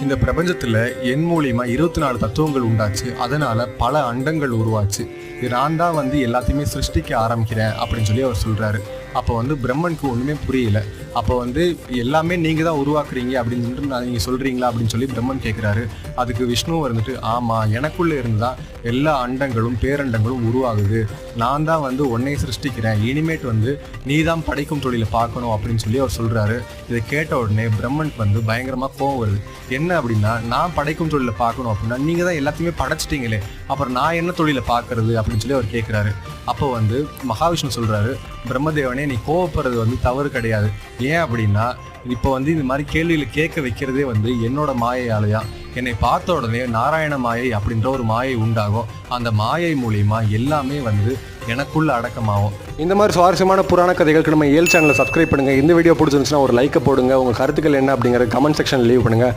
இந்த பிரபஞ்சத்தில் என் மூலியமா 24 தத்துவங்கள் உண்டாச்சு. அதனால பல அண்டங்கள் உருவாச்சு. நான் தான் எல்லாத்தையுமே சிருஷ்டிக்க ஆரம்பிக்கிறேன் அப்படின்னு சொல்லி அவர் சொல்றாரு. அப்போ பிரம்மனுக்கு ஒன்றுமே புரியல. அப்போ எல்லாமே நீங்கள் தான் உருவாக்குறீங்க அப்படின்னு சொல்லிட்டு நீங்கள் சொல்கிறீங்களா அப்படின்னு சொல்லி பிரம்மன் கேட்குறாரு. அதுக்கு விஷ்ணு ஆமாம், எனக்குள்ளே இருந்து தான் எல்லா அண்டங்களும் பேரண்டங்களும் உருவாகுது. நான் தான் உன்னை சிருஷ்டிக்கிறேன். இனிமேட் நீ தான் படைக்கும் தொழிலை பார்க்கணும் அப்படின்னு சொல்லி அவர் சொல்கிறாரு. இதை கேட்ட உடனே பிரம்மனுக்கு பயங்கரமாக கோவம் வருது. என்ன அப்படின்னா, நான் படைக்கும் தொழிலை பார்க்கணும் அப்படின்னா நீங்கள் தான் எல்லாத்தையுமே படைச்சிட்டீங்களே, அப்புறம் நான் என்ன தொழிலை பார்க்கறது அப்படின்னு சொல்லி அவர் கேட்குறாரு. அப்போ மகாவிஷ்ணு சொல்கிறாரு, பிரம்மதேவனே நீ கோவப்படுறது தவறு கிடையாது. ஏன் அப்படின்னா, இப்போ இந்த மாதிரி கேள்விகளை கேட்க வைக்கிறதே என்னோட மாயையாலையா. என்னை பார்த்த உடனே நாராயண மாயை அப்படின்ற ஒரு மாயை உண்டாகும். அந்த மாயை மூலியமா எல்லாமே எனக்குள்ள அடக்கமாகும். இந்த மாதிரி சுவாரஸ்யமான புராண கதைகளுக்கு நம்ம ஏல் சேனலை சப்ஸ்கிரைப் பண்ணுங்கள். இந்த வீடியோ பிடிச்சிருந்துச்சுன்னா ஒரு லைக்கை போடுங்க. உங்கள் கருத்துக்கள் என்ன அப்படிங்கிற கமெண்ட் செக்ஷன் லீவ் பண்ணுங்கள்.